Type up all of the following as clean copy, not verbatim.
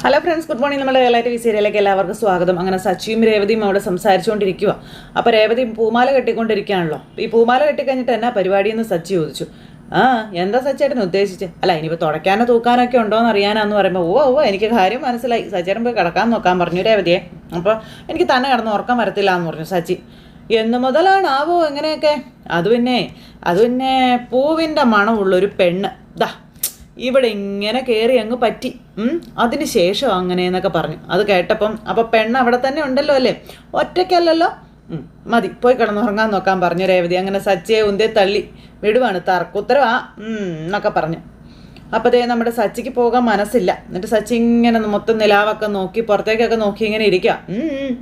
Hello friends, good morning. നമ്മുടെ real T സീരിയലിലേക്ക് എല്ലാവർക്കും സ്വാഗതം. അങ്ങനെ സച്ചിയും രേവതിയും അവിടെ സംസാരിച്ചുകൊണ്ടിരിക്കുക. അപ്പോൾ രേവതി പൂമാല കെട്ടിക്കൊണ്ടിരിക്കുകയാണല്ലോ. ഈ പൂമാല കെട്ടിക്കഴിഞ്ഞിട്ട് എന്നാ പരിപാടിയെന്ന് സച്ചി ചോദിച്ചു. എന്താ സച്ചേട്ടൻ ഉദ്ദേശിച്ച്? അല്ല, ഇനിയിപ്പോൾ തുടയ്ക്കാനോ തൂക്കാനൊക്കെ ഉണ്ടോയെന്ന് അറിയാനാന്ന് പറയുമ്പോൾ എനിക്ക് കാര്യം മനസ്സിലായി. സച്ചേട്ടൻ പോയി കിടക്കാൻ നോക്കാൻ പറഞ്ഞു രേവതിയെ. അപ്പോൾ എനിക്ക് തന്നെ കിടന്ന് ഉറക്കം വരത്തില്ല എന്ന് പറഞ്ഞു സച്ചി. എന്ന് മുതലാണാവോ എങ്ങനെയൊക്കെ? അത് പിന്നെ പൂവിൻ്റെ മണമുള്ളൊരു പെണ്ണ് ദാ ഇവിടെ ഇങ്ങനെ കയറി അങ്ങ് പറ്റി, അതിന് ശേഷം അങ്ങനെയെന്നൊക്കെ പറഞ്ഞു. അത് കേട്ടപ്പം അപ്പോൾ പെണ്ണ് അവിടെ തന്നെ ഉണ്ടല്ലോ അല്ലേ, ഒറ്റയ്ക്കല്ലല്ലോ, മതി പോയി കിടന്നുറങ്ങാൻ നോക്കാൻ പറഞ്ഞു രേവതി. അങ്ങനെ സച്ചിയെ ഉന്തേ തള്ളി വിടുവാണ്. തർക്കുത്തരവാ എന്നൊക്കെ പറഞ്ഞു. അപ്പോൾ അതേ നമ്മുടെ സച്ചിക്ക് പോകാൻ മനസ്സില്ല. എന്നിട്ട് സച്ചി ഇങ്ങനെ മൊത്തം നിലാവൊക്കെ നോക്കി പുറത്തേക്കൊക്കെ നോക്കി ഇങ്ങനെ ഇരിക്കുക.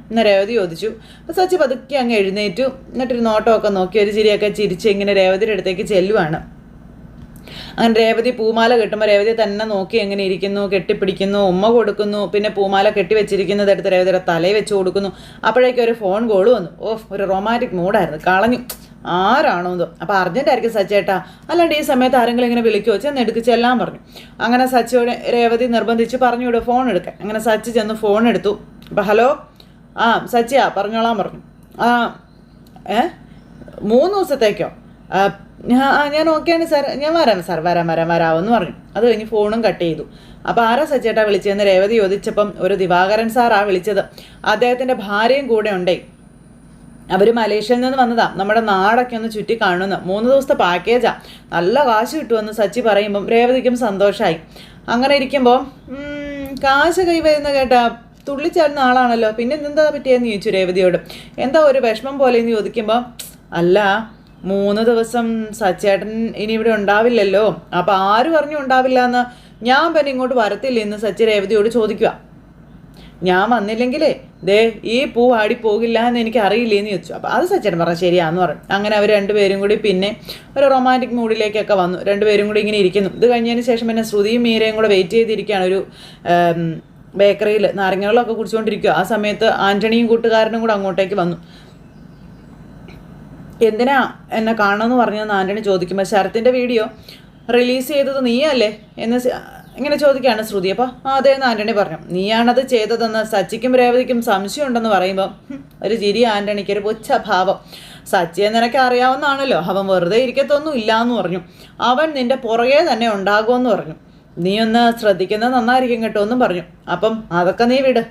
എന്ന് രേവതി ചോദിച്ചു. അപ്പോൾ സച്ചി പതുക്കെ അങ്ങ് എഴുന്നേറ്റു. എന്നിട്ടൊരു നോട്ടമൊക്കെ നോക്കി ഒരു ചിരിയൊക്കെ ചിരിച്ച് ഇങ്ങനെ രേവതിയുടെ അടുത്തേക്ക് ചെല്ലുവാണ്. അങ്ങനെ രേവതി പൂമാല കെട്ടുമ്പോൾ രേവതി തന്നെ നോക്കി എങ്ങനെ ഇരിക്കുന്നു, കെട്ടിപ്പിടിക്കുന്നു, ഉമ്മ കൊടുക്കുന്നു. പിന്നെ പൂമാല കെട്ടി വെച്ചിരിക്കുന്നത് എടുത്ത് രേവതിയുടെ തലയിൽ വെച്ച് കൊടുക്കുന്നു. അപ്പോഴേക്കും ഒരു ഫോൺ കോൾ വന്നു. ഒരു റൊമാൻറ്റിക് മൂഡായിരുന്നു, കളഞ്ഞു. ആരാണോ എന്തോ. അപ്പോൾ അർജൻറ്റായിരിക്കും സച്ചേട്ടാ, അല്ലാണ്ട് ഈ സമയത്ത് ആരെങ്കിലും ഇങ്ങനെ വിളിക്കുമോ, ചെന്ന് എടുക്കിച്ചെല്ലാം പറഞ്ഞു. അങ്ങനെ സച്ചിയോട് രേവതി നിർബന്ധിച്ച് പറഞ്ഞു വിടും ഫോൺ എടുക്കാൻ. അങ്ങനെ സച്ചി ചെന്ന് ഫോൺ എടുത്തു. അപ്പോൾ ഹലോ, സച്ചിയാ, പറഞ്ഞോളാൻ പറഞ്ഞു. 3 ദിവസത്തേക്കോ? ഞാൻ ഓക്കെയാണ് സാർ, ഞാൻ വരാമെന്ന് പറഞ്ഞു. അത് കഴിഞ്ഞ് ഫോണും കട്ട് ചെയ്തു. അപ്പോൾ ആരാ സച്ചേട്ടാ വിളിച്ചതെന്ന് രേവതി ചോദിച്ചപ്പം ഒരു ദിവാകരൻ സാറാ വിളിച്ചത്. അദ്ദേഹത്തിൻ്റെ ഭാര്യയും കൂടെ ഉണ്ടേ. അവർ മലേഷ്യയിൽ നിന്ന് വന്നതാ, നമ്മുടെ നാടൊക്കെ ഒന്ന് ചുറ്റി കാണുന്നു. 3 ദിവസത്തെ പാക്കേജാ, നല്ല കാശ് കിട്ടുമെന്ന് സച്ചി പറയുമ്പം രേവതിക്കും സന്തോഷമായി. അങ്ങനെ ഇരിക്കുമ്പോൾ കാശ് കൈവരുന്ന കേട്ടാ തുള്ളിച്ചാടുന്ന ആളാണല്ലോ, പിന്നെ എന്താ പറ്റിയെന്ന് ചോദിച്ചു രേവതിയോട്. എന്താ ഒരു വിഷമം പോലെ എന്ന് ചോദിക്കുമ്പോൾ, അല്ല 3 ദിവസം സച്ചേട്ടൻ ഇനി ഇവിടെ ഉണ്ടാവില്ലല്ലോ, അപ്പോൾ ആര് പറഞ്ഞു ഉണ്ടാവില്ല എന്ന്? ഞാൻ പിന്നെ ഇങ്ങോട്ട് വരത്തില്ല എന്ന് സച്ചി രേവതിയോട് ചോദിക്കുക. ഞാൻ വന്നില്ലെങ്കിലേ ദേ ഈ പൂ ആടിപ്പോകില്ല എന്ന് എനിക്ക് അറിയില്ലേന്ന് ചോദിച്ചു. അപ്പോൾ അത് സച്ചേട്ടൻ പറഞ്ഞു ശരിയാന്ന് പറഞ്ഞു. അങ്ങനെ അവർ രണ്ടുപേരും കൂടി പിന്നെ ഒരു റൊമാൻറ്റിക് മൂഡിലേക്കൊക്കെ വന്നു. രണ്ടുപേരും കൂടി ഇങ്ങനെ ഇരിക്കുന്നു. ഇത് കഴിഞ്ഞതിന് ശേഷം പിന്നെ ശ്രുതിയും മീരയും കൂടെ വെയിറ്റ് ചെയ്തിരിക്കുകയാണ് ഒരു ബേക്കറിയിൽ. നാരങ്ങകളൊക്കെ കുടിച്ചുകൊണ്ടിരിക്കുക. ആ സമയത്ത് ആൻ്റണിയും കൂട്ടുകാരനും കൂടെ അങ്ങോട്ടേക്ക് വന്നു. എന്തിനാ എന്നെ കാണണമെന്ന് പറഞ്ഞതെന്ന് ആൻ്റണി ചോദിക്കുമ്പോൾ, ശരത്തിൻ്റെ വീഡിയോ റിലീസ് ചെയ്തത് നീയല്ലേ എന്ന് ഇങ്ങനെ ചോദിക്കുകയാണ് ശ്രുതി. അപ്പോൾ അതേന്ന് ആൻ്റണി പറഞ്ഞു. നീയാണത് ചെയ്തതെന്ന് സച്ചിക്കും രേവതിക്കും സംശയമുണ്ടെന്ന് പറയുമ്പോൾ ഒരു ചിരി ആൻ്റണിക്ക്, ഒരു പുച്ഛഭാവം. സച്ചിയെ നിനക്ക് അറിയാവുന്നതാണല്ലോ, അവൻ വെറുതെ ഇരിക്കത്തൊന്നും ഇല്ലയെന്ന് പറഞ്ഞു. അവൻ നിൻ്റെ പുറകെ തന്നെ ഉണ്ടാകുമെന്ന് പറഞ്ഞു. നീ ഒന്ന് ശ്രദ്ധിക്കുന്നത് നന്നായിരിക്കും കേട്ടോ എന്നും പറഞ്ഞു. അപ്പം അതൊക്കെ നീ വിട്,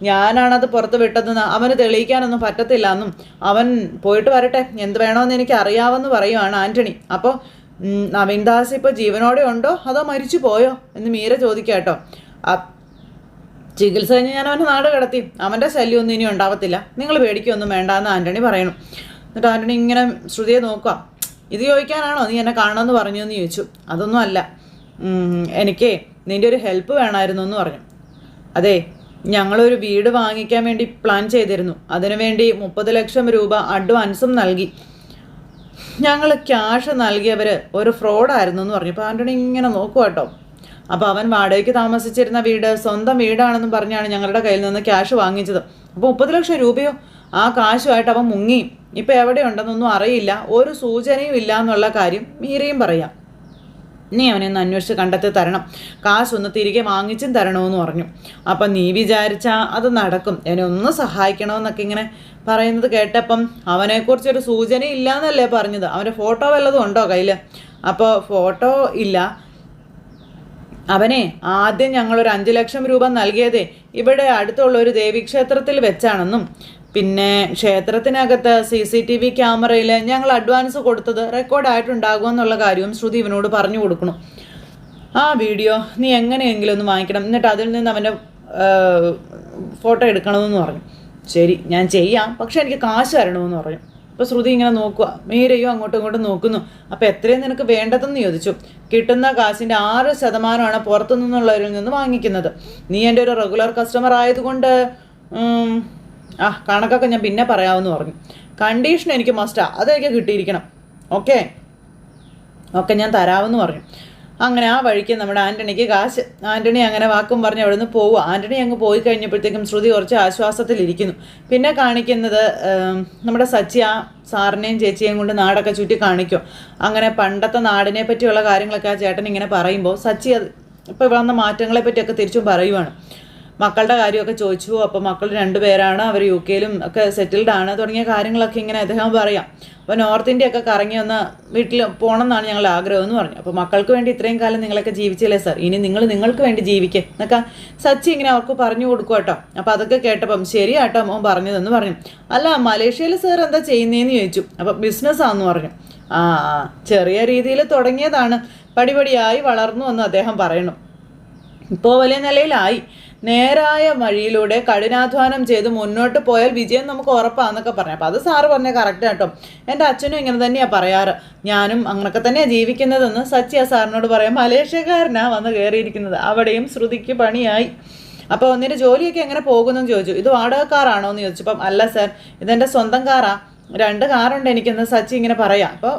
ഞാനാണത് പുറത്ത് വിട്ടതെന്ന് അവന് തെളിയിക്കാനൊന്നും പറ്റത്തില്ല എന്നും അവൻ പോയിട്ട് വരട്ടെ, എന്ത് വേണമെന്ന് എനിക്ക് അറിയാമെന്ന് പറയുവാണ് ആൻ്റണി. അപ്പോൾ നവീൻദാസ് ഇപ്പോൾ ജീവനോടെ ഉണ്ടോ അതോ മരിച്ചു പോയോ എന്ന് മീര ചോദിക്കുക കേട്ടോ. ചികിത്സ കഴിഞ്ഞ് ഞാൻ അവൻ്റെ നാട് കടത്തി, അവൻ്റെ ശല്യമൊന്നും ഇനി ഉണ്ടാവത്തില്ല, നിങ്ങൾ പേടിക്കൊന്നും വേണ്ട എന്ന് ആൻ്റണി പറയണം. എന്നിട്ട് ആൻ്റണി ഇങ്ങനെ ശ്രുതിയെ നോക്കുക. ഇത് ചോദിക്കാനാണോ നീ എന്നെ കാണണമെന്ന് പറഞ്ഞു എന്ന് ചോദിച്ചു. അതൊന്നും അല്ല, എനിക്ക് നിൻ്റെ ഒരു ഹെൽപ്പ് വേണമായിരുന്നു എന്ന് പറഞ്ഞു. അതെ, ഞങ്ങളൊരു വീട് വാങ്ങിക്കാൻ വേണ്ടി പ്ലാൻ ചെയ്തിരുന്നു. അതിനുവേണ്ടി 30 ലക്ഷം രൂപ അഡ്വാൻസും നൽകി. ഞങ്ങൾ ക്യാഷ് നൽകിയവർ ഒരു ഫ്രോഡായിരുന്നു എന്ന് പറഞ്ഞു. അപ്പോൾ ആൻ്റണി ഇങ്ങനെ നോക്കുക കേട്ടോ. അപ്പോൾ അവൻ വാടകയ്ക്ക് താമസിച്ചിരുന്ന വീട് സ്വന്തം വീടാണെന്നും പറഞ്ഞാണ് ഞങ്ങളുടെ കയ്യിൽ നിന്ന് ക്യാഷ് വാങ്ങിച്ചത്. അപ്പോൾ 30 ലക്ഷം രൂപയോ? ആ കാശുമായിട്ട് അവൻ മുങ്ങി, ഇപ്പോൾ എവിടെയുണ്ടെന്നൊന്നും അറിയില്ല, ഒരു സൂചനയും ഇല്ല എന്നുള്ള കാര്യം മീരയും പറയാം. നീ അവനെ ഒന്ന് അന്വേഷിച്ച് കണ്ടെത്തി തരണം, കാശൊന്ന് തിരികെ വാങ്ങിച്ചും തരണമെന്ന് പറഞ്ഞു. അപ്പം നീ വിചാരിച്ചാൽ അത് നടക്കും, എന്നെ ഒന്ന് സഹായിക്കണമെന്നൊക്കെ ഇങ്ങനെ പറയുന്നത് കേട്ടപ്പം അവനെക്കുറിച്ചൊരു സൂചന ഇല്ല എന്നല്ലേ പറഞ്ഞത്. അവൻ്റെ ഫോട്ടോ വല്ലതും ഉണ്ടോ കയ്യിൽ? അപ്പോൾ ഫോട്ടോ ഇല്ല. അവനെ ആദ്യം ഞങ്ങളൊരു 5 ലക്ഷം രൂപ നൽകിയതേ ഇവിടെ അടുത്തുള്ള ഒരു ദേവീക്ഷേത്രത്തിൽ വെച്ചാണെന്നും പിന്നെ ക്ഷേത്രത്തിനകത്ത് CCTV ക്യാമറയിൽ ഞങ്ങൾ അഡ്വാൻസ് കൊടുത്തത് റെക്കോർഡായിട്ടുണ്ടാകുമെന്നുള്ള കാര്യവും ശ്രുതി ഇവനോട് പറഞ്ഞു കൊടുക്കണം. ആ വീഡിയോ നീ എങ്ങനെയെങ്കിലും ഒന്ന് വാങ്ങിക്കണം, എന്നിട്ട് അതിൽ നിന്ന് അവൻ്റെ ഫോട്ടോ എടുക്കണമെന്ന് പറഞ്ഞു. ശരി, ഞാൻ ചെയ്യാം, പക്ഷേ എനിക്ക് കാശ് തരണമെന്ന് പറഞ്ഞു. അപ്പോൾ ശ്രുതി ഇങ്ങനെ നോക്കുക, മീരയും അങ്ങോട്ടും ഇങ്ങോട്ടും നോക്കുന്നു. അപ്പോൾ എത്രയും നിനക്ക് വേണ്ടതെന്ന് ചോദിച്ചു. കിട്ടുന്ന കാശിൻ്റെ 6% പുറത്തു നിന്നുള്ളവരിൽ നിന്ന് വാങ്ങിക്കുന്നത്. നീ എൻ്റെ ഒരു റെഗുലർ കസ്റ്റമർ ആയതുകൊണ്ട് കണക്കൊക്കെ ഞാൻ പിന്നെ പറയാമെന്ന് പറഞ്ഞു. കണ്ടീഷൻ എനിക്ക് മസ്റ്റാ, അതെനിക്ക് കിട്ടിയിരിക്കണം. ഓക്കെ ഞാൻ തരാമെന്ന് പറഞ്ഞു. അങ്ങനെ ആ വഴിക്ക് നമ്മുടെ ആൻ്റണിക്ക് കാശ്. ആൻ്റണി അങ്ങനെ വാക്കും പറഞ്ഞ് അവിടെ നിന്ന് പോവുക. ആൻ്റണി അങ്ങ് പോയി കഴിഞ്ഞപ്പോഴത്തേക്കും ശ്രുതി കുറച്ച് ആശ്വാസത്തിലിരിക്കുന്നു. പിന്നെ കാണിക്കുന്നത് നമ്മുടെ സച്ചി ആ സാറിനെയും ചേച്ചിയെയും കൊണ്ട് നാടൊക്കെ ചുറ്റി കാണിക്കും. അങ്ങനെ പണ്ടത്തെ നാടിനെ പറ്റിയുള്ള കാര്യങ്ങളൊക്കെ ആ ചേട്ടൻ ഇങ്ങനെ പറയുമ്പോൾ സച്ചി അത് ഇപ്പോൾ വന്ന മാറ്റങ്ങളെ പറ്റിയൊക്കെ തിരിച്ചും പറയുവാണ്. മക്കളുടെ കാര്യമൊക്കെ ചോദിച്ചു. അപ്പോൾ മക്കൾ 2 പേരാണ്, അവർ UK-ലും ഒക്കെ സെറ്റിൽഡ് ആണ് തുടങ്ങിയ കാര്യങ്ങളൊക്കെ ഇങ്ങനെ അദ്ദേഹം പറയാം. അപ്പോൾ നോർത്ത് ഇന്ത്യ ഒക്കെ കറങ്ങി ഒന്ന് വീട്ടിൽ പോകണം എന്നാണ് ഞങ്ങൾ ആഗ്രഹം എന്ന് പറഞ്ഞു. അപ്പോൾ മക്കൾക്ക് വേണ്ടി ഇത്രയും കാലം നിങ്ങളൊക്കെ ജീവിച്ചില്ലേ സാർ, ഇനി നിങ്ങൾക്ക് വേണ്ടി ജീവിക്കേ എന്നൊക്കെ സച്ചി ഇങ്ങനെ അവർക്ക് പറഞ്ഞു കൊടുക്കും കേട്ടോ. അപ്പോൾ അതൊക്കെ കേട്ടപ്പം ശരിയാട്ടോ മോൻ പറഞ്ഞതെന്ന് പറഞ്ഞു. അല്ല മലേഷ്യയിൽ സാർ എന്താ ചെയ്യുന്നതെന്ന് ചോദിച്ചു. അപ്പം ബിസിനസ്സാണെന്ന് പറഞ്ഞു. ചെറിയ രീതിയിൽ തുടങ്ങിയതാണ്, പടിപടിയായി വളർന്നു എന്ന് അദ്ദേഹം പറയണം. ഇപ്പോൾ വലിയ നിലയിലായി. നേരായ വഴിയിലൂടെ കഠിനാധ്വാനം ചെയ്ത് മുന്നോട്ട് പോയാൽ വിജയം നമുക്ക് ഉറപ്പാന്നൊക്കെ പറഞ്ഞു. അപ്പോൾ അത് സാറ് പറഞ്ഞ കറക്റ്റ് കേട്ടോ. എൻ്റെ അച്ഛനും ഇങ്ങനെ തന്നെയാണ് പറയാറ്, ഞാനും അങ്ങനെയൊക്കെ തന്നെയാണ് ജീവിക്കുന്നതെന്ന് സച്ചി ആ സാറിനോട് പറയാം. മലേഷ്യക്കാരനാണ് വന്ന് കയറിയിരിക്കുന്നത്, അവിടെയും ശ്രുതിക്ക് പണിയായി. അപ്പോൾ ഒന്നിൻ്റെ ജോലിയൊക്കെ എങ്ങനെ പോകുമെന്ന് ചോദിച്ചു. ഇത് വാടക കാറാണോ എന്ന് ചോദിച്ചു. അപ്പം അല്ല സാർ, ഇതെൻ്റെ സ്വന്തം കാറാ, 2 കാറുണ്ട് എനിക്കെന്ന് സച്ചി ഇങ്ങനെ പറയാം. അപ്പോൾ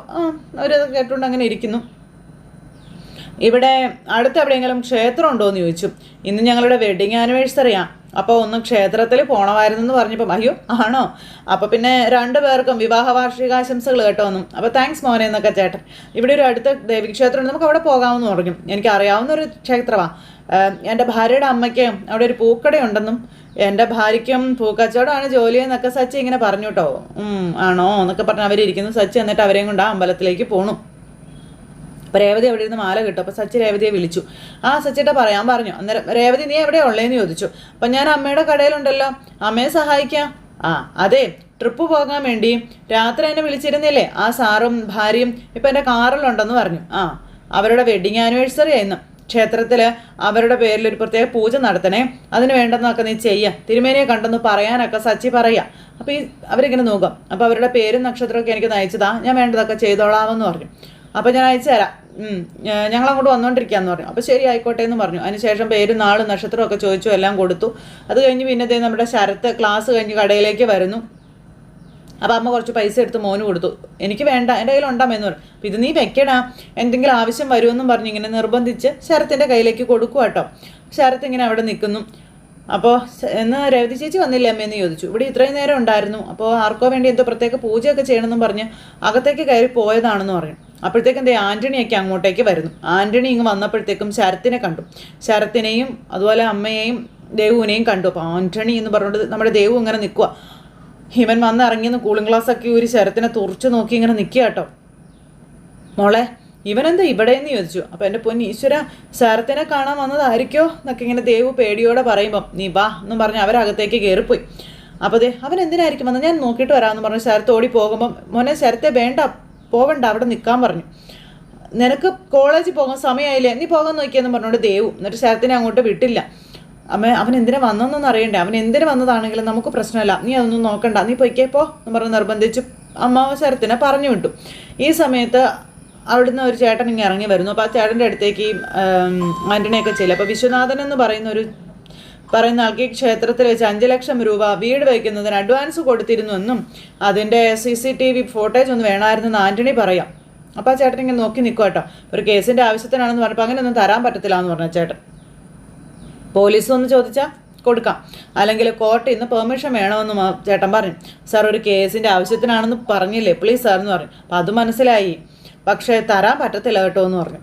അവരത് കേട്ടുകൊണ്ട് അങ്ങനെ ഇരിക്കുന്നു. ഇവിടെ അടുത്ത് എവിടെയെങ്കിലും ക്ഷേത്രം ഉണ്ടോ എന്ന് ചോദിച്ചു. ഇന്ന് ഞങ്ങളുടെ വെഡിങ് ആനിവേഴ്സറിയാണ്, അപ്പോൾ ഒന്ന് ക്ഷേത്രത്തിൽ പോകണമായിരുന്നു എന്ന് പറഞ്ഞപ്പം അയ്യോ ആണോ, അപ്പോൾ പിന്നെ 2 പേർക്കും വിവാഹ വാർഷികാശംസകൾ കേട്ടോ എന്നും. അപ്പോൾ താങ്ക്സ് മോനെ എന്നൊക്കെ ചേട്ടൻ. ഇവിടെ ഒരു അടുത്ത ദേവീക്ഷേത്രമുണ്ട്, നമുക്ക് അവിടെ പോകാമെന്ന് പറഞ്ഞു. എനിക്ക് അറിയാവുന്ന ഒരു ക്ഷേത്രമാണ്. എൻ്റെ ഭാര്യയുടെ അമ്മയ്ക്ക് അവിടെ ഒരു പൂക്കടയുണ്ടെന്നും എൻ്റെ ഭാര്യയ്ക്കും പൂക്കച്ചവടമാണ് ജോലി എന്നൊക്കെ സച്ചി ഇങ്ങനെ പറഞ്ഞു കേട്ടോ. ആണോ എന്നൊക്കെ പറഞ്ഞ് അവരിയ്ക്കുന്നു. സച്ചി എന്നിട്ട് അവരെയും കൊണ്ട് ആ അമ്പലത്തിലേക്ക് പോണു. അപ്പോൾ രേവതി അവിടെ ഇരുന്ന് മാല കിട്ടും. അപ്പോൾ സച്ചി രേവതിയെ വിളിച്ചു. സച്ചിയുടെ പറയാൻ പറഞ്ഞു. അന്നേരം രേവതി നീ എവിടെയാ ഉള്ളതെന്ന് ചോദിച്ചു. അപ്പം ഞാൻ അമ്മയുടെ കടയിലുണ്ടല്ലോ, അമ്മയെ സഹായിക്കാം. അതെ, ട്രിപ്പ് പോകാൻ വേണ്ടി രാത്രി എന്നെ വിളിച്ചിരുന്നില്ലേ ആ സാറും ഭാര്യയും, ഇപ്പം എൻ്റെ കാറിലുണ്ടെന്ന് പറഞ്ഞു. അവരുടെ വെഡിങ് ആനിവേഴ്സറി ആയിരുന്നു. ക്ഷേത്രത്തിൽ അവരുടെ പേരിൽ ഒരു പ്രത്യേക പൂജ നടത്തണേ, അതിന് വേണ്ടെന്നൊക്കെ നീ ചെയ്യുക, തിരുമേനിയെ കണ്ടെന്ന് പറയാനൊക്കെ സച്ചി പറയാം. അപ്പോൾ അവരിങ്ങനെ നോക്കാം. അപ്പോൾ അവരുടെ പേരും നക്ഷത്രമൊക്കെ എനിക്ക് നയിച്ചതാ, ഞാൻ വേണ്ടതൊക്കെ ചെയ്തോളാമെന്ന് പറഞ്ഞു. അപ്പോൾ ഞാൻ അയച്ചു തരാം, ഞങ്ങളങ്ങോട്ട് വന്നുകൊണ്ടിരിക്കുകയെന്ന് പറഞ്ഞു. അപ്പോൾ ശരി ആയിക്കോട്ടെ എന്ന് പറഞ്ഞു. അതിനുശേഷം പേരും നാളും നക്ഷത്രമൊക്കെ ചോദിച്ചു, എല്ലാം കൊടുത്തു. അത് കഴിഞ്ഞ് പിന്നെ നമ്മുടെ ശരത്ത് ക്ലാസ് കഴിഞ്ഞ് കടയിലേക്ക് വരുന്നു. അപ്പോൾ അമ്മ കുറച്ച് പൈസ എടുത്ത് മോന് കൊടുത്തു. എനിക്ക് വേണ്ട, എൻ്റെ കയ്യിലുണ്ടാമെന്ന് പറഞ്ഞു. അപ്പോൾ ഇത് നീ വെക്കടാ, എന്തെങ്കിലും ആവശ്യം വരുമെന്നും പറഞ്ഞ് ഇങ്ങനെ നിർബന്ധിച്ച് ശരത്തിൻ്റെ കയ്യിലേക്ക് കൊടുക്കുക കേട്ടോ. ശരത്ത് ഇങ്ങനെ അവിടെ നിൽക്കുന്നു. അപ്പോൾ എന്ന് രേവതി ചേച്ചി വന്നില്ലേ അമ്മയെന്ന് ചോദിച്ചു. ഇവിടെ ഇത്രയും നേരം ഉണ്ടായിരുന്നു, അപ്പോൾ ആർക്കോ വേണ്ടി എന്തോ പ്രത്യേക പൂജയൊക്കെ ചെയ്യണമെന്നും പറഞ്ഞ് അകത്തേക്ക് കയറി പോയതാണെന്ന് പറഞ്ഞു. അപ്പോഴത്തേക്കും എന്തേ ആൻ്റണിയൊക്കെ അങ്ങോട്ടേക്ക് വരുന്നു. ആൻ്റണി ഇങ്ങ് വന്നപ്പോഴത്തേക്കും ശരത്തിനെ കണ്ടു. ശരത്തിനെയും അതുപോലെ അമ്മയെയും ദേവുവിനെയും കണ്ടു. അപ്പോൾ ആൻ്റണി എന്ന് പറഞ്ഞുകൊണ്ട് നമ്മുടെ ദേവു ഇങ്ങനെ നിൽക്കുക. ഇവൻ വന്ന് ഇറങ്ങിയെന്ന് കൂളിംഗ് ഗ്ലാസ്സൊക്കെ ഒരു ശരത്തിനെ തുറച്ച് നോക്കി ഇങ്ങനെ നിൽക്കുക കേട്ടോ. മോളെ ഇവനെന്താ ഇവിടെയെന്ന് ചോദിച്ചു. അപ്പോൾ എൻ്റെ പൊന്നി ഈശ്വര, ശരത്തിനെ കാണാൻ വന്നതായിരിക്കോ എന്നൊക്കെ ഇങ്ങനെ ദേവു പേടിയോടെ പറയുമ്പം നീ വാ എന്നും പറഞ്ഞ് അവരകത്തേക്ക് കയറിപ്പോയി. അപ്പോൾ അവൻ എന്തിനായിരിക്കും വന്നത്, ഞാൻ നോക്കിയിട്ട് വരാമെന്ന് പറഞ്ഞു. ശരത്ത് ഓടി പോകുമ്പം മോനെ ശരത്തെ വേണ്ട, പോവണ്ട, അവിടെ നിൽക്കാൻ പറഞ്ഞു. നിനക്ക് കോളേജിൽ പോകാൻ സമയമായില്ലേ, നീ പോകാൻ നോക്കിയെന്ന് പറഞ്ഞുകൊണ്ട് ദേവു. എന്നിട്ട് ശരത്തിനെ അങ്ങോട്ട് വിട്ടില്ല. അവൻ എന്തിനാ വന്നതെന്നൊന്നും അറിയണ്ടേ, അവൻ എന്തിനു വന്നതാണെങ്കിലും നമുക്ക് പ്രശ്നമില്ല, നീ അതൊന്നും നോക്കണ്ട, നീ പൊയ്ക്കേപ്പോ എന്ന് പറഞ്ഞ് നിർബന്ധിച്ച് അമ്മ ശരത്തിനെ പറഞ്ഞു വിട്ടു. ഈ സമയത്ത് അവിടുന്ന് ഒരു ചേട്ടൻ ഇങ്ങനെ ഇറങ്ങി വരുന്നു. അപ്പോൾ ആ ചേട്ടൻ്റെ അടുത്തേക്ക് ആൻ്റണിയൊക്കെ ചെല്ലും. അപ്പോൾ വിശ്വനാഥൻ എന്ന് പറയുന്ന ആൾക്ക് ഈ ക്ഷേത്രത്തിൽ വെച്ച് 5 ലക്ഷം രൂപ വീട് വയ്ക്കുന്നതിന് അഡ്വാൻസ് കൊടുത്തിരുന്നുവെന്നും അതിൻ്റെ CCTV ഫോട്ടേജ് ഒന്ന് വേണമായിരുന്നെന്ന് ആൻ്റണി പറയാം. അപ്പോൾ ആ ചേട്ടൻ ഇങ്ങനെ നോക്കി നിൽക്കുക കേട്ടോ. ഒരു കേസിൻ്റെ ആവശ്യത്തിനാണെന്ന് പറഞ്ഞപ്പോൾ അങ്ങനെയൊന്നും തരാൻ പറ്റത്തില്ല എന്ന് പറഞ്ഞ ചേട്ടൻ. പോലീസ് ഒന്ന് ചോദിച്ചാൽ കൊടുക്കാം, അല്ലെങ്കിൽ കോർട്ടിൽ നിന്ന് പെർമിഷൻ വേണമെന്ന് ചേട്ടൻ പറഞ്ഞു. സാർ ഒരു കേസിൻ്റെ ആവശ്യത്തിനാണെന്ന് പറഞ്ഞില്ലേ, പ്ലീസ് സാർ എന്ന് പറഞ്ഞു. അപ്പോൾ അത് മനസ്സിലായി, പക്ഷേ തരാൻ പറ്റത്തില്ല കേട്ടോ എന്ന് പറഞ്ഞു.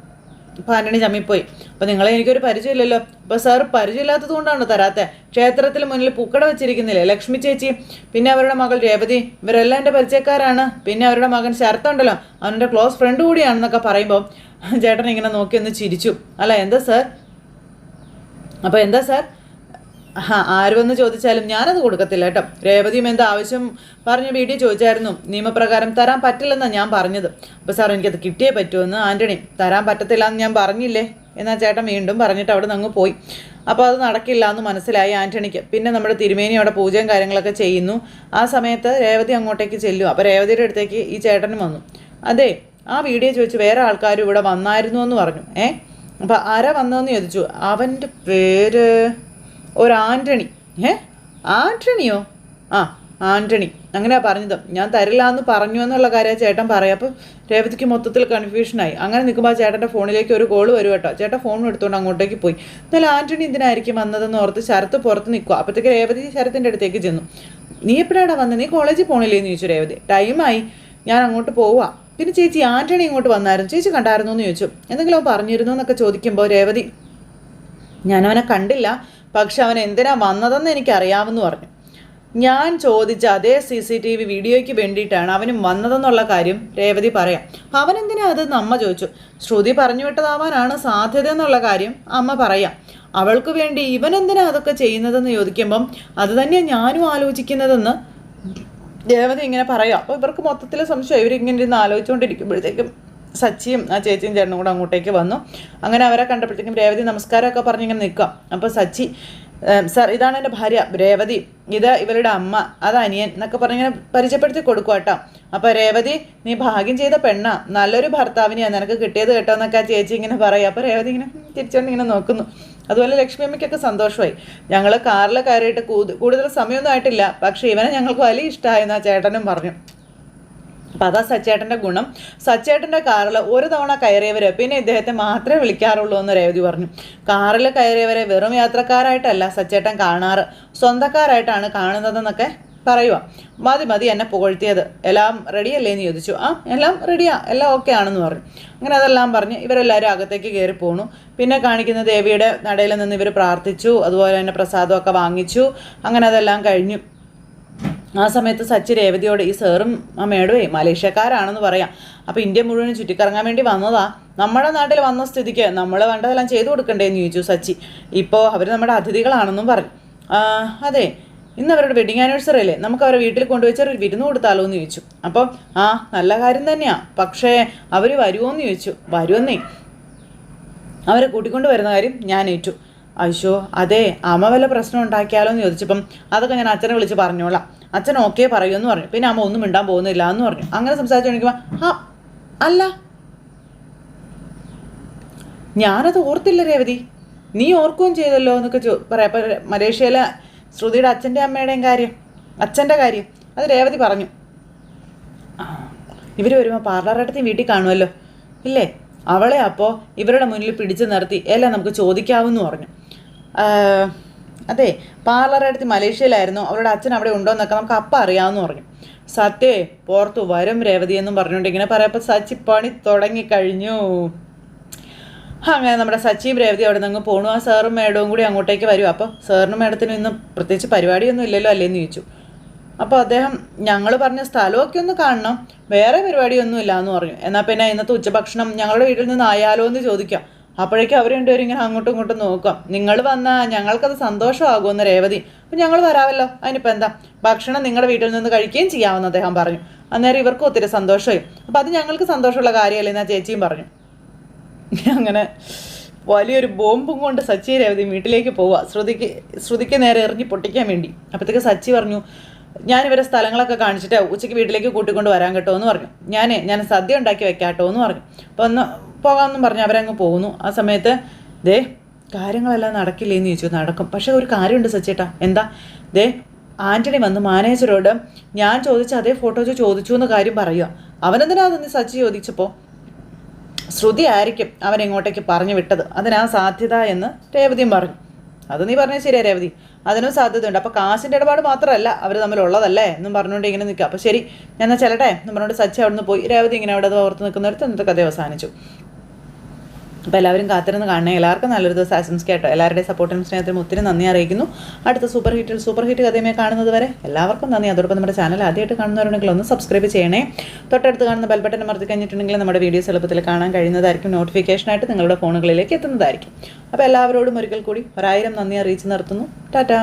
അപ്പോൾ ആൻ്റണി ചമ്മിപ്പോയി. അപ്പോൾ നിങ്ങളെ എനിക്കൊരു പരിചയമില്ലല്ലോ. അപ്പോൾ സാർ പരിചയമില്ലാത്തത് കൊണ്ടാണ് തരാത്തത്. ക്ഷേത്രത്തിൽ മുന്നിൽ പൂക്കട വെച്ചിരിക്കുന്നില്ലേ ലക്ഷ്മി ചേച്ചി, പിന്നെ അവരുടെ മകൾ രേവതി, ഇവരെല്ലാം എൻ്റെ പരിചയക്കാരാണ്. പിന്നെ അവരുടെ മകൻ ശരത്തുണ്ടല്ലോ, അവൻ്റെ ക്ലോസ് ഫ്രണ്ട് കൂടിയാണെന്നൊക്കെ പറയുമ്പോൾ ചേട്ടൻ ഇങ്ങനെ നോക്കി ഒന്ന് ചിരിച്ചു. അല്ല എന്താ സാർ, അപ്പോൾ എന്താ സാർ, ആര് വന്ന് ചോദിച്ചാലും ഞാനത് കൊടുക്കത്തില്ല കേട്ടോ. രേവതിയും എന്താ ആവശ്യം പറഞ്ഞ് വീട്ടിൽ ചോദിച്ചായിരുന്നു, നിയമപ്രകാരം തരാൻ പറ്റില്ലെന്നാണ് ഞാൻ പറഞ്ഞത്. അപ്പോൾ സാർ എനിക്കത് കിട്ടിയേ പറ്റുമെന്ന് ആൻ്റണി. തരാൻ പറ്റത്തില്ല എന്ന് ഞാൻ പറഞ്ഞില്ലേ എന്നാൽ ചേട്ടൻ വീണ്ടും പറഞ്ഞിട്ട് അവിടെ നിന്ന് അങ്ങ് പോയി. അപ്പോൾ അത് നടക്കില്ല എന്ന് മനസ്സിലായി ആൻ്റണിക്ക്. പിന്നെ നമ്മുടെ തിരുമേനി അവിടെ പൂജയും കാര്യങ്ങളൊക്കെ ചെയ്യുന്നു. ആ സമയത്ത് രേവതി അങ്ങോട്ടേക്ക് ചെല്ലും. അപ്പോൾ രേവതിയുടെ അടുത്തേക്ക് ഈ ചേട്ടനും വന്നു. അതെ, ആ വീഡിയോ ചോദിച്ചു വേറെ ആൾക്കാരും ഇവിടെ വന്നായിരുന്നു എന്ന് പറഞ്ഞു. അപ്പോൾ ആരാ വന്നതെന്ന് ചോദിച്ചു. അവൻ്റെ പേര് ഒരു ആൻ്റണി. ആൻ്റണിയോ? ആൻ്റണി അങ്ങനെയാ പറഞ്ഞത്. ഞാൻ തരില്ല എന്ന് പറഞ്ഞു എന്നുള്ള കാര്യം ചേട്ടൻ പറയാം. അപ്പോൾ രേവതിക്ക് മൊത്തത്തിൽ കൺഫ്യൂഷനായി. അങ്ങനെ നിൽക്കുമ്പോൾ ആ ചേട്ടൻ്റെ ഫോണിലേക്ക് ഒരു കോൾ വരും കേട്ടോ. ചേട്ടൻ ഫോൺ എടുത്തുകൊണ്ട് അങ്ങോട്ടേക്ക് പോയി. എന്നാലും ആൻ്റണി എന്തിനായിരിക്കും വന്നതെന്ന് ഓർത്ത് ശരത്ത് പുറത്ത് നിൽക്കുക. അപ്പോഴത്തേക്ക് രേവതി ശരത്തിൻ്റെ അടുത്തേക്ക് ചെന്നു. നീ എപ്പോഴാണ് വന്നത്, നീ കോളേജിൽ പോകണില്ലേ എന്ന് ചോദിച്ചു രേവതി. ടൈമായി, ഞാൻ അങ്ങോട്ട് പോവാം. പിന്നെ ചേച്ചി ആൻ്റണി ഇങ്ങോട്ട് വന്നായിരുന്നു, ചേച്ചി കണ്ടായിരുന്നു എന്ന് ചോദിച്ചു. എന്തെങ്കിലും പറഞ്ഞിരുന്നു എന്നൊക്കെ ചോദിക്കുമ്പോൾ രേവതി ഞാനവനെ കണ്ടില്ല, പക്ഷെ അവൻ എന്തിനാ വന്നതെന്ന് എനിക്കറിയാമെന്ന് പറഞ്ഞു. ഞാൻ ചോദിച്ച അതേ CCTV വീഡിയോയ്ക്ക് വേണ്ടിയിട്ടാണ് അവനും വന്നതെന്നുള്ള കാര്യം രേവതി പറയാം. അവനെന്തിനാ അതെന്ന് അമ്മ ചോദിച്ചു. ശ്രുതി പറഞ്ഞു വിട്ടതാവാനാണ് സാധ്യത എന്നുള്ള കാര്യം അമ്മ പറയാം. അവൾക്ക് വേണ്ടി ഇവൻ എന്തിനാ അതൊക്കെ ചെയ്യുന്നതെന്ന് ചോദിക്കുമ്പം അത് തന്നെയാണ് ഞാനും ആലോചിക്കുന്നതെന്ന് രേവതി ഇങ്ങനെ പറയാം. അപ്പോൾ ഇവർക്ക് മൊത്തത്തിൽ സംശയം. ഇവരിങ്ങനെ ഇരുന്ന് ആലോചിച്ചുകൊണ്ടിരിക്കുമ്പോഴത്തേക്കും സച്ചിയും ആ ചേച്ചിയും ചേട്ടനും കൂടെ അങ്ങോട്ടേക്ക് വന്നു. അങ്ങനെ അവരെ കണ്ടപ്പോഴത്തേക്കും രേവതി നമസ്കാരമൊക്കെ പറഞ്ഞിങ്ങനെ നിൽക്കാം. അപ്പോൾ സച്ചി, സാർ ഇതാണ് എൻ്റെ ഭാര്യ രേവതി, ഇത് ഇവരുടെ അമ്മ, അത് അനിയൻ എന്നൊക്കെ പറഞ്ഞിങ്ങനെ പരിചയപ്പെടുത്തി കൊടുക്കുക കേട്ടോ. അപ്പോൾ രേവതി, നീ ഭാഗ്യം ചെയ്ത പെണ്ണ, നല്ലൊരു ഭർത്താവിനെയാണ് നിനക്ക് കിട്ടിയത് കേട്ടോ എന്നൊക്കെ ആ ചേച്ചി ഇങ്ങനെ പറയാം. അപ്പോൾ രേവതി ഇങ്ങനെ തിരിച്ചുകൊണ്ട് ഇങ്ങനെ നോക്കുന്നു. അതുപോലെ ലക്ഷ്മി അമ്മയ്ക്കൊക്കെ സന്തോഷമായി. ഞങ്ങൾ കാറിൽ കയറിയിട്ട് കൂടുതൽ സമയമൊന്നും ആയിട്ടില്ല, പക്ഷേ ഇവനെ ഞങ്ങൾക്ക് വലിയ ഇഷ്ടമായെന്ന് ആ ചേട്ടനും പറഞ്ഞു. അപ്പോൾ അതാ സച്ചേട്ടൻ്റെ ഗുണം. സച്ചേട്ടൻ്റെ കാറിൽ ഒരു തവണ കയറിയവരെ പിന്നെ ഇദ്ദേഹത്തെ മാത്രമേ വിളിക്കാറുള്ളൂ എന്ന് രേവതി പറഞ്ഞു. കാറിൽ കയറിയവരെ വെറും യാത്രക്കാരായിട്ടല്ല സച്ചേട്ടൻ കാണാറ്, സ്വന്തക്കാരായിട്ടാണ് കാണുന്നതെന്നൊക്കെ പറയുക. മതി എന്നെ പുകഴ്ത്തിയത്, എല്ലാം റെഡിയല്ലേ എന്ന് ചോദിച്ചു. എല്ലാം റെഡിയാ, എല്ലാം ഓക്കെ ആണെന്ന് പറഞ്ഞു. അങ്ങനെ അതെല്ലാം പറഞ്ഞ് ഇവരെല്ലാവരും അകത്തേക്ക് കയറി പോണു. പിന്നെ കാണിക്കുന്ന ദേവിയുടെ നടയിൽ നിന്ന് ഇവർ പ്രാർത്ഥിച്ചു, അതുപോലെ തന്നെ പ്രസാദമൊക്കെ വാങ്ങിച്ചു. അങ്ങനെ അതെല്ലാം കഴിഞ്ഞു. ആ സമയത്ത് സച്ചി രേവതിയോട്, ഈ സാറും ആ മേഡുവേ മലേഷ്യക്കാരാണെന്ന് പറയാം, അപ്പോൾ ഇന്ത്യ മുഴുവൻ ചുറ്റിക്കറങ്ങാൻ വേണ്ടി വന്നതാ, നമ്മുടെ നാട്ടിൽ വന്ന സ്ഥിതിക്ക് നമ്മൾ വേണ്ടതെല്ലാം ചെയ്തു കൊടുക്കണ്ടേന്ന് ചോദിച്ചു സച്ചി. ഇപ്പോൾ അവർ നമ്മുടെ അതിഥികളാണെന്നും പറഞ്ഞു. അതെ, ഇന്ന് അവരുടെ വെഡിങ് ആനിവേഴ്സറി അല്ലേ, നമുക്ക് അവരെ വീട്ടിൽ കൊണ്ടുവച്ച് ഒരു വിരുന്ന് കൊടുത്താലോ എന്ന് ചോദിച്ചു. അപ്പം നല്ല കാര്യം തന്നെയാണ്, പക്ഷേ അവർ വരുമോ എന്ന് ചോദിച്ചു. വരുമെന്നേ, അവരെ കൂട്ടിക്കൊണ്ട് വരുന്ന കാര്യം ഞാൻ ഏറ്റു. അയ്യോ അതെ, അമ്മ വല്ല പ്രശ്നം ഉണ്ടാക്കിയാലോ എന്ന് ചോദിച്ചപ്പം അതൊക്കെ ഞാൻ അച്ഛനെ വിളിച്ച് പറഞ്ഞോളാം, അച്ഛൻ ഓക്കെ പറയുമെന്ന് പറഞ്ഞു. പിന്നെ അമ്മ ഒന്നും മിണ്ടാൻ പോകുന്നില്ല എന്ന് പറഞ്ഞു. അങ്ങനെ സംസാരിച്ചുകൊണ്ടിരിക്കുമ്പോൾ അല്ല, ഞാനത് ഓർത്തില്ല രേവതി, നീ ഓർക്കുകയും ചെയ്തല്ലോ എന്നൊക്കെ പറയാം. അപ്പം മലേഷ്യയിലെ ശ്രുതിയുടെ അച്ഛൻ്റെ അമ്മയുടെയും കാര്യം, അച്ഛൻ്റെ കാര്യം അത് രേവതി പറഞ്ഞു. ഇവർ വരുമ്പോൾ പാർലറടുത്ത് വീട്ടിൽ കാണുമല്ലോ ഇല്ലേ, അവളെ അപ്പോൾ ഇവരുടെ മുന്നിൽ പിടിച്ചു നിർത്തി എല്ലാം നമുക്ക് ചോദിക്കാമെന്ന് പറഞ്ഞു. അതെ, പാർലറടുത്ത് മലേഷ്യയിലായിരുന്നു, അവരുടെ അച്ഛൻ അവിടെ ഉണ്ടോ എന്നൊക്കെ നമുക്ക് അപ്പം അറിയാമെന്ന് പറഞ്ഞു. സത്യേ പുറത്തു വരും രേവതി എന്നും പറഞ്ഞുകൊണ്ട് ഇങ്ങനെ പറയപ്പോൾ സച്ചി പണി തുടങ്ങിക്കഴിഞ്ഞു. അങ്ങനെ നമ്മുടെ സച്ചിയും രേവതി അവിടെ നിന്ന് പോണു. ആ സാറും മേഡവും കൂടി അങ്ങോട്ടേക്ക് വരും. അപ്പോൾ സാറിനും മേഡത്തിനും ഇന്ന് പ്രത്യേകിച്ച് പരിപാടിയൊന്നും ഇല്ലല്ലോ അല്ലേന്ന് ചോദിച്ചു. അപ്പോൾ അദ്ദേഹം, ഞങ്ങൾ പറഞ്ഞ സ്ഥലമൊക്കെ ഒന്ന് കാണണം, വേറെ പരിപാടിയൊന്നും ഇല്ല എന്ന് പറഞ്ഞു. എന്നാൽ പിന്നെ ഇന്നത്തെ ഉച്ചഭക്ഷണം ഞങ്ങളുടെ വീട്ടിൽ നിന്ന് ആയാലോ എന്ന് ചോദിക്കാം. അപ്പോഴേക്കും അവർ രണ്ടുപേരും ഇങ്ങനെ അങ്ങോട്ടും ഇങ്ങോട്ടും നോക്കാം. നിങ്ങൾ വന്നാൽ ഞങ്ങൾക്കത് സന്തോഷമാകുമെന്ന് രേവതി. അപ്പം ഞങ്ങൾ വരാമല്ലോ, അതിനിപ്പോൾ എന്താ, ഭക്ഷണം നിങ്ങളുടെ വീട്ടിൽ നിന്ന് കഴിക്കുകയും ചെയ്യാമെന്ന് അദ്ദേഹം പറഞ്ഞു. അന്നേരം ഇവർക്കും ഒത്തിരി സന്തോഷമായി. അപ്പോൾ അത് ഞങ്ങൾക്ക് സന്തോഷമുള്ള കാര്യമല്ലേ എന്ന് ആ ചേച്ചിയും പറഞ്ഞു. അങ്ങനെ വലിയൊരു ബോംബും കൊണ്ട് സച്ചി രേവതി വീട്ടിലേക്ക് പോവുക, ശ്രുതിക്ക് നേരെ എറിഞ്ഞ് പൊട്ടിക്കാൻ വേണ്ടി. അപ്പോഴത്തേക്ക് സച്ചി പറഞ്ഞു, ഞാനിവരെ സ്ഥലങ്ങളൊക്കെ കാണിച്ചിട്ട് ഉച്ചയ്ക്ക് വീട്ടിലേക്ക് കൂട്ടിക്കൊണ്ട് വരാൻ കേട്ടോ എന്ന് പറഞ്ഞു. ഞാൻ സദ്യ ഉണ്ടാക്കി വെക്കാട്ടോ എന്ന് പറഞ്ഞു. അപ്പോൾ ഒന്ന് പോകാമെന്നും പറഞ്ഞു അവരങ്ങ് പോകുന്നു. ആ സമയത്ത് കാര്യങ്ങളെല്ലാം നടക്കില്ലേന്ന് ചോദിച്ചു. നടക്കും, പക്ഷേ ഒരു കാര്യമുണ്ട് സച്ചേട്ടാ. എന്താ? ആൻ്റണി വന്ന് മാനേജരോട് ഞാൻ ചോദിച്ച അതേ ഫോട്ടോ ചോദിച്ചു എന്ന കാര്യം പറയുക. അവനെന്തിനാന്ന് സച്ചി ചോദിച്ചപ്പോൾ ശ്രുതി ആയിരിക്കും അവൻ ഇങ്ങോട്ടേക്ക് പറഞ്ഞു വിട്ടത്, അതിനാ സാധ്യത എന്ന് രേവതിയും പറഞ്ഞു. അത് നീ പറഞ്ഞത് ശരിയാ രേവതി, അതിനും സാധ്യതയുണ്ട്. അപ്പോൾ കാശിൻ്റെ ഇടപാട് മാത്രമല്ല അവർ തമ്മിലുള്ളതല്ലേ എന്നും പറഞ്ഞുകൊണ്ട് ഇങ്ങനെ നിൽക്കുക. അപ്പോൾ ശരി, ഞാൻ എന്നാൽ ചെല്ലട്ടെ എന്ന് പറഞ്ഞുകൊണ്ട് സച്ചി അവിടെ നിന്ന് പോയി. രേവതി ഇങ്ങനെ അവിടെ ഓർത്ത് നിൽക്കുന്നിടത്ത് ഇന്നത്തെ കഥ അവസാനിച്ചു. അപ്പോൾ എല്ലാവരും കാത്തിരുന്ന് കാണണേ. എല്ലാവർക്കും നല്ലൊരു ദിവസം ആശംസിക്കട്ടോ. എല്ലാവരുടെയും സപ്പോർട്ടിനും സ്നേഹത്തിനും ഒത്തിരി നന്ദി അറിയിക്കുന്നു. അടുത്ത സൂപ്പർ ഹിറ്റ് കഥയുമായി കാണുന്നത് വരെ എല്ലാവർക്കും നന്ദി. അതോടൊപ്പം നമ്മുടെ ചാനൽ ആദ്യമായിട്ട് കാണുന്നവരുണ്ടെങ്കിൽ ഒന്ന് സബ്സ്ക്രൈബ് ചെയ്യണേ. തൊട്ടടുത്ത് കാണുന്ന ബെൽ ബട്ടൺ അമർത്തി കഴിഞ്ഞിട്ടുണ്ടെങ്കിൽ നമ്മുടെ വീഡിയോസ് എളുപ്പത്തിൽ കാണാൻ കഴിയുന്നതായിരിക്കും, നോട്ടിഫിക്കേഷനായിട്ട് നിങ്ങളുടെ ഫോണുകളിലേക്ക് എത്തുന്നതായിരിക്കും. അപ്പോൾ എല്ലാവരോടും ഒരിക്കൽ കൂടി 1000 നന്ദി അറിയിച്ച് നിർത്തുന്നു. ടാറ്റാ.